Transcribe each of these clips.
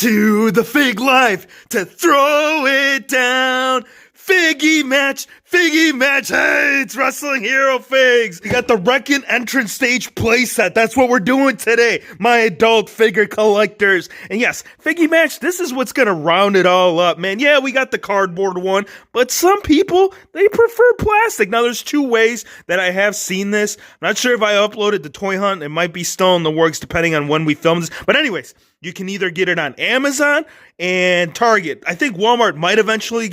to the fig life to throw it down. Figgy match, hey, it's Wrestling Hero Figs. We got the Wrekkin entrance stage playset. That's what we're doing today, my adult figure collectors. And yes, Figgy match, this is what's gonna round it all up, man. Yeah, we got the cardboard one, but some people, they prefer plastic. Now, there's two ways that I have seen this. I'm not sure if I uploaded the Toy Hunt. It might be still in the works depending on when we film this. But anyways, you can either get it on Amazon and Target. I think Walmart might eventually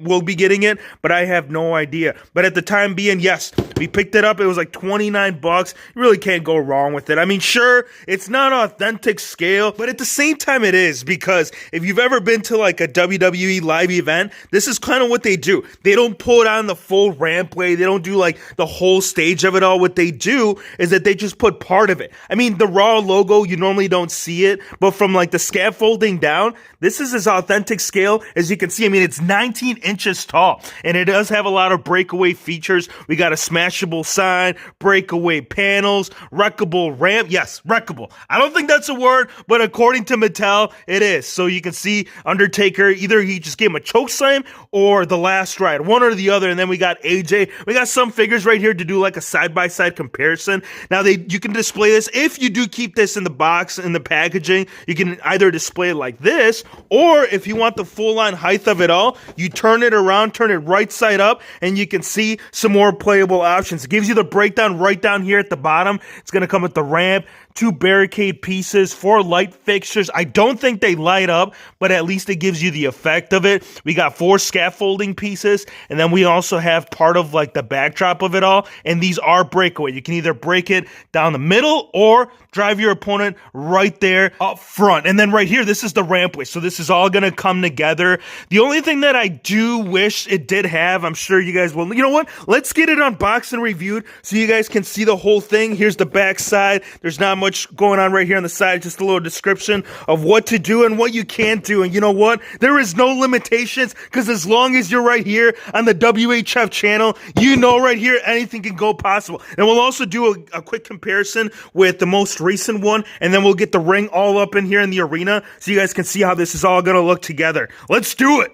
will be getting it, but I have no idea. But at the time being, yes, we picked it up. It was like $29. You really can't go wrong with it. I mean, sure, it's not authentic scale, but at the same time it is, because if you've ever been to like a WWE live event, this is kind of what they do. They don't put on the full rampway. They don't do like the whole stage of it all. What they do is that they just put part of it. I mean, the Raw logo, you normally don't see it, but from like the scaffolding down, this is as authentic scale as you can see. I mean, it's 19 inches tall, and it does have a lot of breakaway features. We got a smashable sign, breakaway panels, wreckable ramp. Yes, wreckable. I don't think that's a word, but according to Mattel, it is. So you can see Undertaker, either he just gave him a choke slam or the last ride, one or the other. And then we got AJ. We got some figures right here to do like a side-by-side comparison. Now, you can display this. If you do keep this in the box, in the packaging, you can either display it like this, or if you want the full-on height of it all, you turn it around, turn it right side up, and you can see some more playable options. It gives you the breakdown right down here at the bottom. It's going to come with the ramp, 2 barricade pieces, 4 light fixtures. I don't think they light up, but at least it gives you the effect of it. We got 4 scaffolding pieces, and then we also have part of like the backdrop of it all, and these are breakaway. You can either break it down the middle or drive your opponent right there up front. And then right here, this is the rampway. So this is all going to come together. The only thing that I do wish it did have, I'm sure you guys will, you know what? Let's get it unboxed and reviewed so you guys can see the whole thing. Here's the back side. There's not much going on right here on the side, just a little description of what to do and what you can't do. And you know what? There is no limitations, because as long as you're right here on the WHF channel, you know right here anything can go possible. And we'll also do a quick comparison with the most recent one, and then we'll get the ring all up in here in the arena so you guys can see how this is all gonna look together. Let's do it!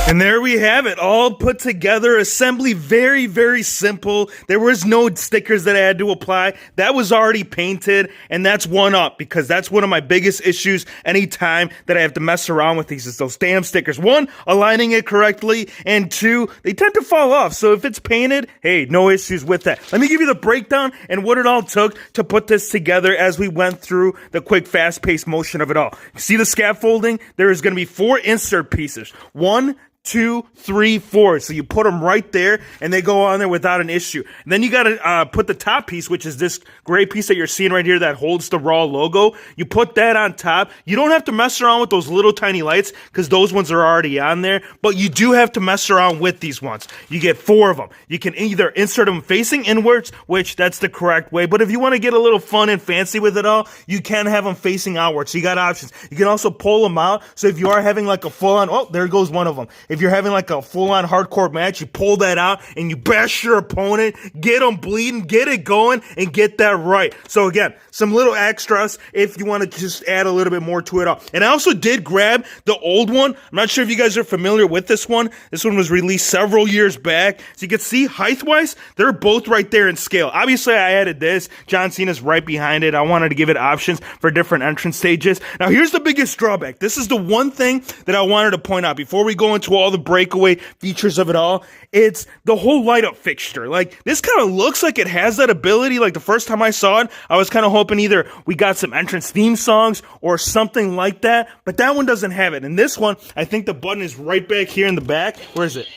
And there we have it, all put together, assembly very, very simple. There was no stickers that I had to apply. That was already painted, and that's one up, because that's one of my biggest issues anytime that I have to mess around with these, is those damn stickers. 1, aligning it correctly, and 2, they tend to fall off. So if it's painted, hey, no issues with that. Let me give you the breakdown and what it all took to put this together as we went through the quick, fast-paced motion of it all. You see the scaffolding? There is going to be 4 insert pieces. 1, 2, 3, 4. So you put them right there, and they go on there without an issue. And then you got to put the top piece, which is this gray piece that you're seeing right here that holds the Raw logo. You put that on top. You don't have to mess around with those little tiny lights, because those ones are already on there, but you do have to mess around with these ones. You get 4 of them. You can either insert them facing inwards, which that's the correct way, but if you want to get a little fun and fancy with it all, you can have them facing outwards. So you got options. You can also pull them out, so if you are having like a full-on, oh, there goes one of them. If you're having like a full-on hardcore match, you pull that out and you bash your opponent, get them bleeding, get it going, and get that right. So again, some little extras if you want to just add a little bit more to it all. And I also did grab the old one. I'm not sure if you guys are familiar with this one. This one was released several years back. So you can see height-wise, they're both right there in scale. Obviously, I added this. John Cena's right behind it. I wanted to give it options for different entrance stages. Now, here's the biggest drawback. This is the one thing that I wanted to point out before we go into all the breakaway features of it all. It's the whole light up fixture. Like, this kind of looks like it has that ability. Like, the first time I saw it, I was kind of hoping either we got some entrance theme songs or something like that, but that one doesn't have it. And this one, I think the button is right back here in the back. Where is it?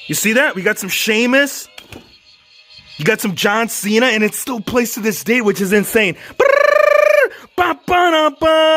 You see that? We got some Sheamus. You got some John Cena, and it's still placed to this date, which is insane.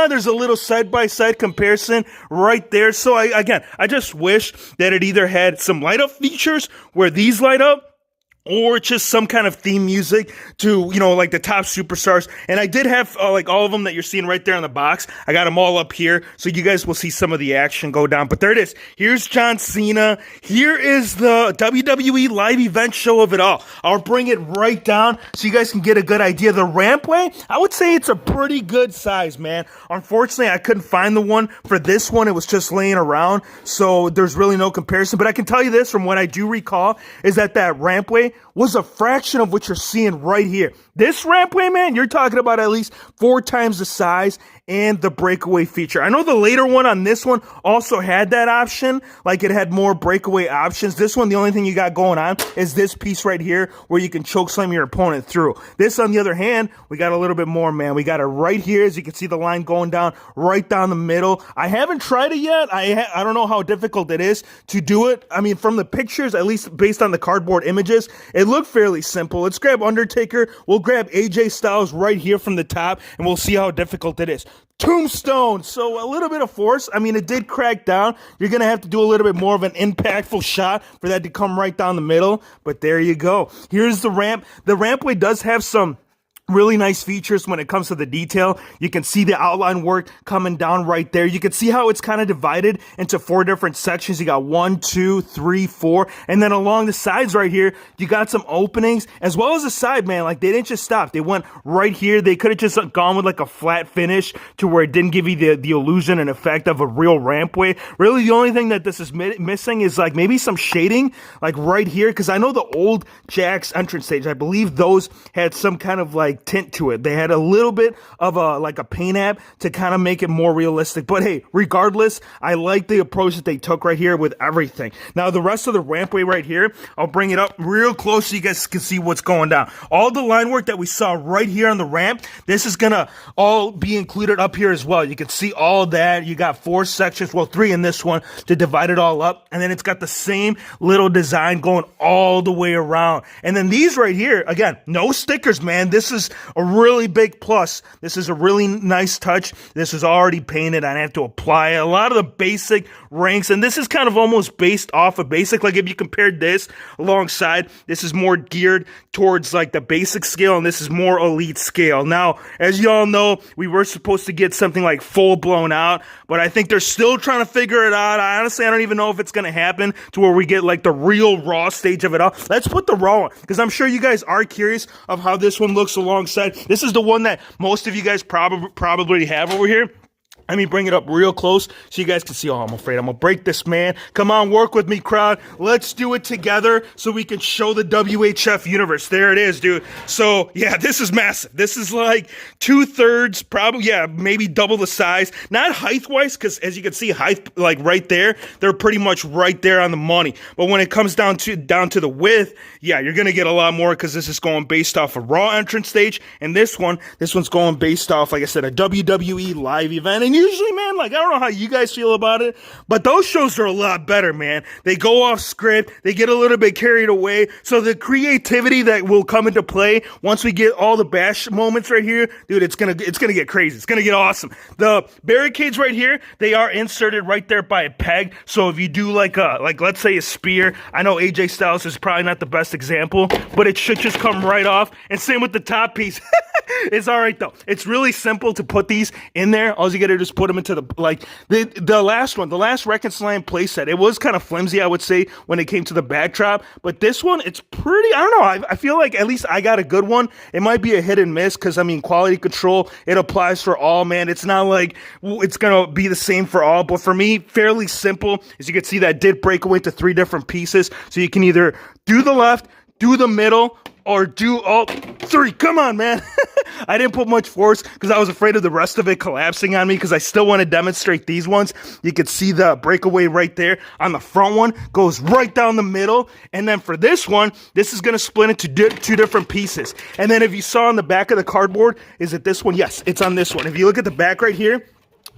There's a little side-by-side comparison right there. So I just wish that it either had some light-up features where these light up, or just some kind of theme music to, you know, like the top superstars. And I did have like all of them that you're seeing right there on the box. I got them all up here, so you guys will see some of the action go down. But there it is. Here's John Cena. Here is the WWE live event show of it all. I'll bring it right down so you guys can get a good idea. The rampway, I would say it's a pretty good size, man. Unfortunately, I couldn't find the one for this one. It was just laying around, so there's really no comparison. But I can tell you this from what I do recall is that rampway was a fraction of what you're seeing right here. This rampway, man, you're talking about at least 4 times the size and the breakaway feature. I know the later one on this one also had that option, like it had more breakaway options. This one, the only thing you got going on is this piece right here where you can choke slam your opponent through. This, on the other hand, we got a little bit more, man. We got it right here, as you can see the line going down right down the middle. I haven't tried it yet. I don't know how difficult it is to do it. I mean, from the pictures, at least based on the cardboard images, it looked fairly simple. Let's grab Undertaker. We'll grab AJ Styles right here from the top, and we'll see how difficult it is. Tombstone. So a little bit of force. I mean, it did crack down. You're going to have to do a little bit more of an impactful shot for that to come right down the middle. But there you go. Here's the ramp. The rampway does have some really nice features when it comes to the detail. You can see the outline work coming down right there. You can see how it's kind of divided into 4 different sections. You got 1, 2, 3, 4. And then along the sides right here, you got some openings as well as the side, man. Like, they didn't just stop. They went right here. They could have just gone with like a flat finish to where it didn't give you the illusion and effect of a real rampway. Really, the only thing that this is missing is like maybe some shading like right here. Because I know the old Jack's entrance stage, I believe those had some kind of like tint to it. They had a little bit of a paint app to kind of make it more realistic. But hey, regardless, I like the approach that they took right here with everything. Now, the rest of the rampway right here, I'll bring it up real close so you guys can see what's going down. All the line work that we saw right here on the ramp, this is gonna all be included up here as well. You can see all that. You got 4 sections, well, 3 in this one to divide it all up. And then it's got the same little design going all the way around. And then these right here, again, no stickers, man. This is a really big plus. This is a really nice touch. This is already painted. I have to apply a lot of the basic ranks, and this is kind of almost based off of basic. Like, if you compared this alongside, this is more geared towards like the basic scale, and this is more elite scale. Now, as you all know, we were supposed to get something like full blown out, but I think they're still trying to figure it out. I don't even know if it's going to happen to where we get like the real raw stage of it all. Let's put the raw one, because I'm sure you guys are curious of how this one looks alongside. This is the one that most of you guys probably have over here. Let me bring it up real close so you guys can see. Oh, I'm afraid I'm gonna break this, man. Come on, work with me, crowd. Let's do it together so we can show the WHF universe. There it is, dude. So, yeah, this is massive. This is like 2/3, probably, yeah, maybe double the size. Not height-wise, because as you can see, height, like right there, they're pretty much right there on the money. But when it comes down to the width, yeah, you're gonna get a lot more, because this is going based off a Raw entrance stage, and this one's going based off, like I said, a WWE live event. And usually, man, like, I don't know how you guys feel about it, but those shows are a lot better, man. They go off script, they get a little bit carried away, so the creativity that will come into play once we get all the bash moments right here, dude, it's gonna get crazy. It's gonna get awesome. The barricades right here, they are inserted right there by a peg, so if you do like let's say a spear, I know AJ Styles is probably not the best example, but it should just come right off, and same with the top piece. It's all right, though. It's really simple to put these in there. All you gotta do is put them into the last one, the last Wrekkin Slam playset. It was kind of flimsy, I would say, when it came to the backdrop. But this one, it's pretty, I don't know. I feel like at least I got a good one. It might be a hit and miss because, I mean, quality control, it applies for all, man. It's not like it's going to be the same for all. But for me, fairly simple. As you can see, that did break away into 3 different pieces. So you can either do the left, do the middle, or do all 3. Come on, man. I didn't put much force because I was afraid of the rest of it collapsing on me, because I still want to demonstrate these ones. You can see the breakaway right there on the front one goes right down the middle. And then for this one, this is going to split into 2 different pieces. And then if you saw on the back of the cardboard, is it this one? Yes, it's on this one. If you look at the back right here,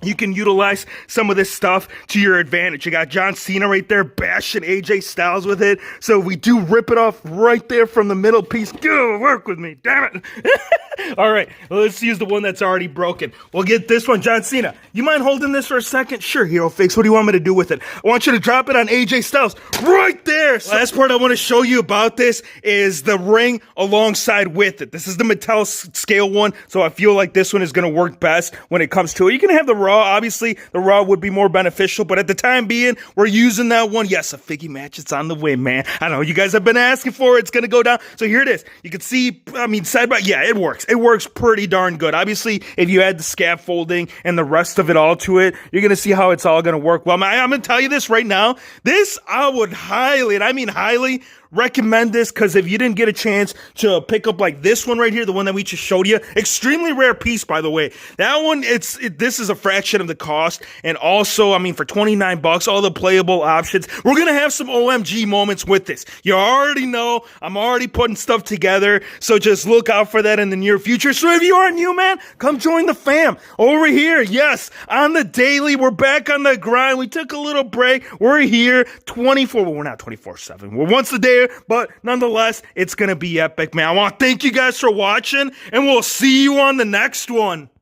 you can utilize some of this stuff to your advantage. You got John Cena right there bashing AJ Styles with it. So we do rip it off right there from the middle piece. Go work with me, damn it. All right, let's use the one that's already broken. We'll get this one, John Cena. You mind holding this for a second? Sure, Hero Fix. What do you want me to do with it? I want you to drop it on AJ Styles right there. So last part I want to show you about this is the ring alongside with it. This is the Mattel scale one, so I feel like this one is going to work best when it comes to it. You can have the Raw. Obviously, the Raw would be more beneficial, but at the time being, we're using that one. Yes, a figgy match. It's on the way, man. I know you guys have been asking for it. It's going to go down. So here it is. You can see, I mean, side by, yeah, it works. It works pretty darn good. Obviously, if you add the scaffolding and the rest of it all to it, you're going to see how it's all going to work. Well, I'm going to tell you this right now. This, I would highly, and I mean highly, recommend this, because if you didn't get a chance to pick up like this one right here, the one that we just showed you, extremely rare piece, by the way. That one, this is a fraction of the cost, and also, I mean, for 29 bucks, all the playable options. We're gonna have some OMG moments with this. You already know, I'm already putting stuff together, so just look out for that in the near future. So if you are new, man, come join the fam over here. Yes, on the daily, we're back on the grind. We took a little break. We're here 24, well, we're not 24/7. We're once a day, but nonetheless, it's going to be epic, man. I want to thank you guys for watching, and we'll see you on the next one.